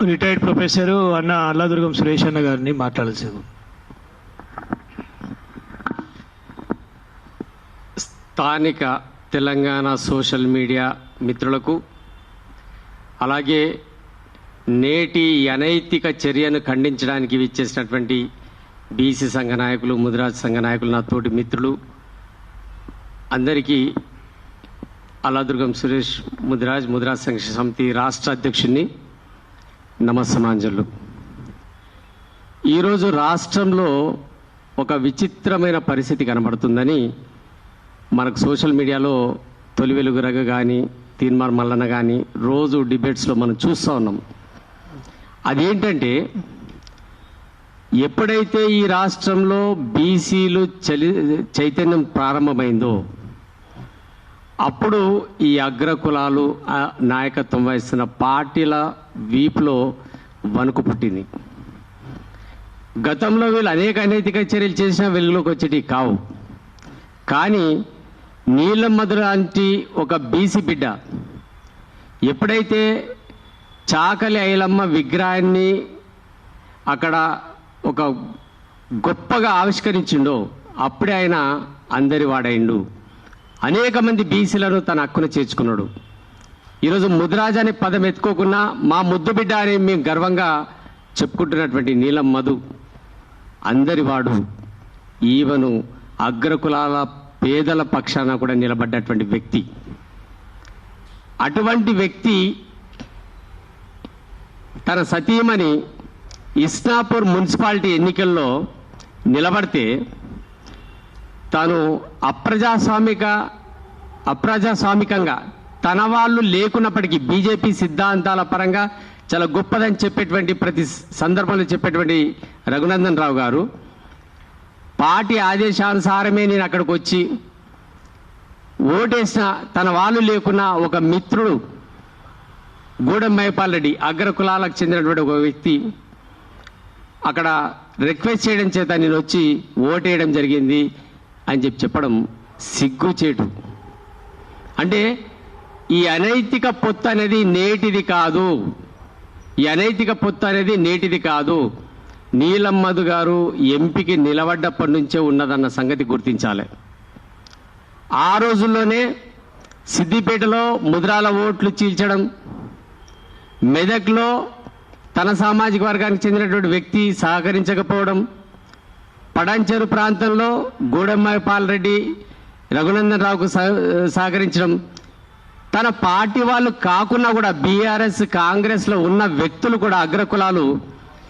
Retired professor అన్న అల్లాదుర్గం సురేష్ అన్న గారిని మాట్లాడాల్సింది. స్థానిక తెలంగాణ సోషల్ మీడియా మిత్రులకు, అలాగే నేటి అనైతిక చర్యను ఖండించడానికి విచ్చేసినటువంటి బీసీ సంఘ నాయకులు, ముదిరాజ్ సంఘ నాయకులు, నా తోటి మిత్రులు అందరికీ అల్లాదుర్గం సురేష్ ముదిరాజ్ సంఘ సమితి రాష్ట్ర అధ్యక్షుడిని నమస్సమాంజలు. ఈరోజు రాష్ట్రంలో ఒక విచిత్రమైన పరిస్థితి కనబడుతుందని మనకు సోషల్ మీడియాలో తొలి వెలుగురగ కానీ, తీన్మార్ మల్లన్న కానీ రోజు డిబేట్స్లో మనం చూస్తూ ఉన్నాం. అదేంటంటే, ఎప్పుడైతే ఈ రాష్ట్రంలో బీసీలు చైతన్యం ప్రారంభమైందో అప్పుడు ఈ అగ్రకులాలు నాయకత్వం వహిస్తున్న పార్టీల వీపులో వణుకు పుట్టింది. గతంలో వీళ్ళు అనేక అనైతిక చర్యలు చేసినా వెలుగులోకి వచ్చేటి కావు. కానీ నీలమ్మధు లాంటి ఒక బీసీ బిడ్డ ఎప్పుడైతే చాకలి ఐలమ్మ విగ్రహాన్ని అక్కడ ఒక గొప్పగా ఆవిష్కరించిండో అప్పుడే ఆయన అందరి వాడైండు. అనేక మంది బీసీలను తన హక్కును చేర్చుకున్నాడు. ఈరోజు ముదిరాజ్ అనే పదం ఎత్తుకోకున్నా మా ముద్దు బిడ్డ అని మేము గర్వంగా చెప్పుకుంటున్నటువంటి నీలమ్మధు అందరివాడు, ఈవను అగ్రకులాల పేదల పక్షాన కూడా నిలబడ్డటువంటి వ్యక్తి. అటువంటి వ్యక్తి తన సతీమణి ఇస్నాపూర్ మున్సిపాలిటీ ఎన్నికల్లో నిలబడితే తాను అప్రజాస్వామికంగా తన వాళ్ళు లేకున్నప్పటికీ బీజేపీ సిద్ధాంతాల పరంగా చాలా గొప్పదని చెప్పేటువంటి ప్రతి సందర్భంలో చెప్పేటువంటి రఘునందన్ రావు గారు పార్టీ ఆదేశానుసారమే నేను అక్కడికి వచ్చి ఓటేసిన తన వాళ్ళు లేకున్నా ఒక మిత్రుడు గూడెం మైపాల్ రెడ్డి అగ్రకులాలకు చెందినటువంటి ఒక వ్యక్తి అక్కడ రిక్వెస్ట్ చేయడం చేత నేను వచ్చి ఓటేయడం జరిగింది అని చెప్పడం సిగ్గుచేటు. అంటే ఈ అనైతిక పొత్తు అనేది నేటిది కాదు. ఈ అనైతిక పొత్తు అనేది నేటిది కాదు. నీలమ్మధు గారు ఎంపీకి నిలబడ్డప్పటి నుంచే ఉన్నదన్న సంగతి గుర్తించాలి. ఆ రోజుల్లోనే సిద్దిపేటలో ముద్రాల ఓట్లు చీల్చడం, మెదక్లో తన సామాజిక వర్గానికి చెందినటువంటి వ్యక్తి సహకరించకపోవడం, పడంచెరు ప్రాంతంలో గూడెం మైపాల్ రెడ్డి రఘునందన్ రావుకు సహకరించడం, తన పార్టీ వాళ్ళు కాకున్నా కూడా బీఆర్ఎస్ కాంగ్రెస్లో ఉన్న వ్యక్తులు కూడా అగ్రకులాలు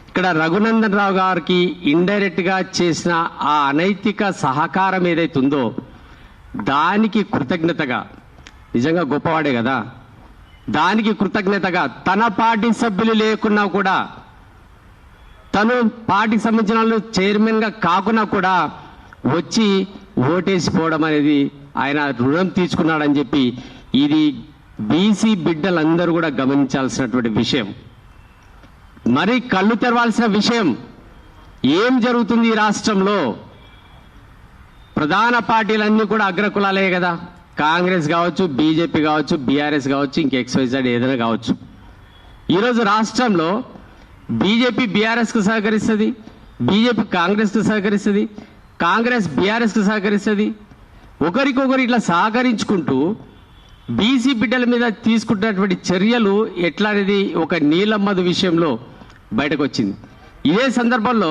ఇక్కడ రఘునందన్ రావు గారికి ఇండైరెక్ట్గా చేసిన ఆ అనైతిక సహకారం ఏదైతే ఉందో దానికి కృతజ్ఞతగా, నిజంగా గొప్పవాడే కదా, దానికి కృతజ్ఞతగా తన పార్టీ సభ్యులు లేకున్నా కూడా, తను పార్టీకి సంబంధించిన వాళ్ళు చైర్మన్గా కాకున్నా కూడా వచ్చి ఓటేసిపోవడం అనేది ఆయన రుణం తీసుకున్నాడని చెప్పి ఇది బీసీ బిడ్డలందరూ కూడా గమనించాల్సినటువంటి విషయం. మరి కళ్ళు తెరవాల్సిన విషయం. ఏం జరుగుతుంది ఈ రాష్ట్రంలో? ప్రధాన పార్టీలన్నీ కూడా అగ్రకులాలే కదా, కాంగ్రెస్ కావచ్చు, బీజేపీ కావచ్చు, బీఆర్ఎస్ కావచ్చు, ఇంక XYZ ఏదైనా కావచ్చు. ఈరోజు రాష్ట్రంలో బీజేపీ బీఆర్ఎస్కు సహకరిస్తుంది, బీజేపీ కాంగ్రెస్కు సహకరిస్తుంది, కాంగ్రెస్ బీఆర్ఎస్కు సహకరిస్తుంది. ఒకరికొకరు ఇట్లా సహకరించుకుంటూ బీసీ బిడ్డల మీద తీసుకుంటున్నటువంటి చర్యలు ఎట్లా అనేది ఒక నీలమ్మధు విషయంలో బయటకు వచ్చింది. ఇదే సందర్భంలో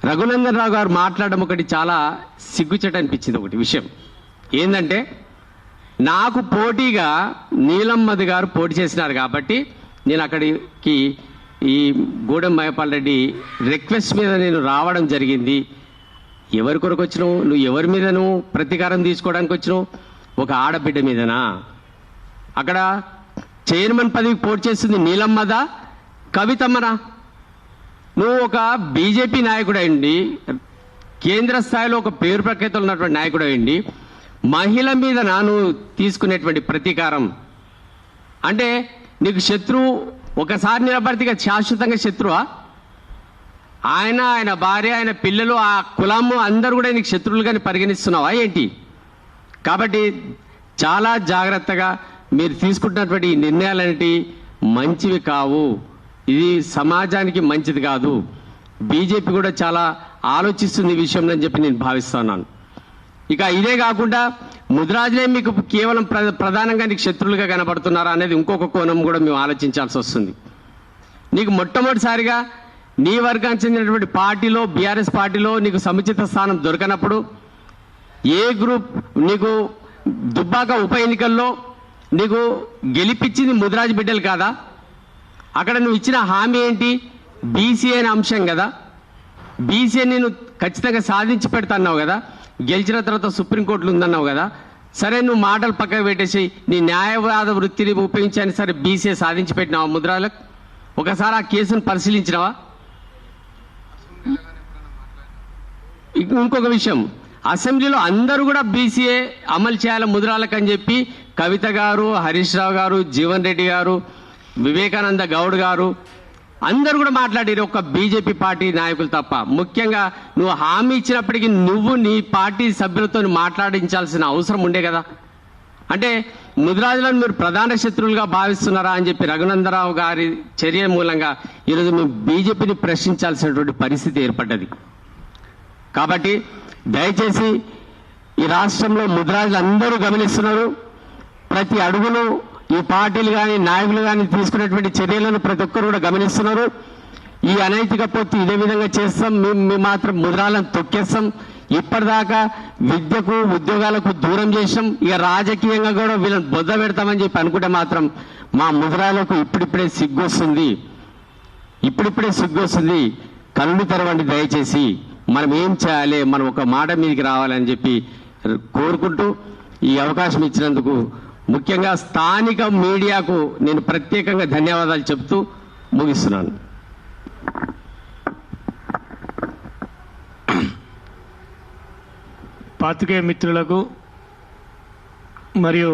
రఘునందన్ రావు గారు మాట్లాడడం ఒకటి చాలా సిగ్గుచేట అనిపించింది. ఒకటి విషయం ఏంటంటే, నాకు పోటీగా నీలమ్మధు గారు పోటీ చేసినారు కాబట్టి నేను అక్కడికి ఈ గూడెం మైపాల్ రెడ్డి రిక్వెస్ట్ మీద నేను రావడం జరిగింది. ఎవరి కొరకు వచ్చినావు? నువ్వు ఎవరి మీద నువ్వు ప్రతీకారం తీసుకోవడానికి వచ్చినావు? ఒక ఆడబిడ్డ మీదనా? అక్కడ చైర్మన్ పదవికి పోటీ చేస్తుంది నీలమ్మదా, కవితమ్మనా? నువ్వు ఒక బీజేపీ నాయకుడు అయ్యండి, కేంద్ర స్థాయిలో ఒక పేరు ప్రఖ్యాతలు ఉన్నటువంటి నాయకుడు అయ్యండి, మహిళ మీద నువ్వు తీసుకునేటువంటి ప్రతీకారం అంటే నీకు శత్రువు ఒకసారి నిలబడితే శాశ్వతంగా శత్రువా? ఆయన భార్య, ఆయన పిల్లలు, ఆ కులము అందరూ కూడా నీకు శత్రువులుగాని పరిగణిస్తున్నావా ఏంటి? కాబట్టి చాలా జాగ్రత్తగా మీరు తీసుకుంటున్నటువంటి ఈ నిర్ణయాలనేటి మంచివి కావు. ఇది సమాజానికి మంచిది కాదు. బీజేపీ కూడా చాలా ఆలోచిస్తుంది ఈ విషయంలో అని చెప్పి నేను భావిస్తున్నాను. ఇక ఇదే కాకుండా ముదిరాజులే మీకు కేవలం ప్రధానంగా నీకు శత్రువులుగా కనబడుతున్నారా అనేది ఇంకొక కోణం కూడా మేము ఆలోచించాల్సి వస్తుంది. నీకు మొట్టమొదటిసారిగా నీ వర్గానికి చెందినటువంటి పార్టీలో, బీఆర్ఎస్ పార్టీలో నీకు సముచిత స్థానం దొరకనప్పుడు ఏ గ్రూప్ నీకు దుబ్బాక ఉప ఎన్నికల్లో నీకు గెలిపించింది ముదిరాజు బిడ్డలు కాదా? అక్కడ నువ్వు ఇచ్చిన హామీ ఏంటి? బీసీ అనే అంశం కదా. బీసీ నేను ఖచ్చితంగా సాధించి పెడతాన్నావు కదా. గెలిచిన తర్వాత సుప్రీంకోర్టులో ఉందన్నావు కదా. సరే, నువ్వు మాటలు పక్కకు పెట్టేసి నీ న్యాయవాద వృత్తిని ఉపయోగించాను, సరే బీసీ సాధించి పెట్టినావా ముద్రాలకు? ఒకసారి ఆ కేసును పరిశీలించినావా? ఇంకొక విషయం, అసెంబ్లీలో అందరూ కూడా బీసీఏ అమలు చేయాలి ముద్రాలకు అని చెప్పి కవిత గారు, హరీష్ రావు గారు, జీవన్ రెడ్డి గారు, వివేకానంద గౌడ్ గారు అందరూ కూడా మాట్లాడారు, ఒక్క బీజేపీ పార్టీ నాయకులు తప్ప. ముఖ్యంగా నువ్వు హామీ ఇచ్చినప్పటికీ నువ్వు నీ పార్టీ సభ్యులతో మాట్లాడించాల్సిన అవసరం ఉండే కదా. అంటే ముదిరాజులను మీరు ప్రధాన శత్రువులుగా భావిస్తున్నారా అని చెప్పి రఘునందరావు గారి చర్య మూలంగా ఈరోజు మేము బీజేపీని ప్రశ్నించాల్సినటువంటి పరిస్థితి ఏర్పడ్డది. కాబట్టి దయచేసి ఈ రాష్ట్రంలో ముదిరాజులు అందరూ గమనిస్తున్నారు. ప్రతి అడుగును ఈ పార్టీలు కానీ నాయకులు కానీ తీసుకున్నటువంటి చర్యలను ప్రతి ఒక్కరు కూడా గమనిస్తున్నారు. ఈ అనైతిక పొత్తు ఇదే విధంగా చేస్తాం, మేము మాత్రం ముదిరాలను తొక్కేస్తాం. ఇప్పటిదాకా విద్యకు, ఉద్యోగాలకు దూరం చేసాం, ఇక రాజకీయంగా కూడా వీళ్ళని బొద్ద పెడతామని చెప్పి అనుకుంటే మాత్రం మా ముదిరాలకు ఇప్పుడిప్పుడే సిగ్గొస్తుంది. కళ్ళు తెరవండి దయచేసి. మనం ఏం చేయాలి, మనం ఒక మాట మీదకి రావాలని చెప్పి కోరుకుంటూ ఈ అవకాశం ఇచ్చినందుకు ముఖ్యంగా స్థానిక మీడియాకు నేను ప్రత్యేకంగా ధన్యవాదాలు చెప్తూ ముగిస్తున్నాను. పాత్రికేయ మిత్రులకు మరియు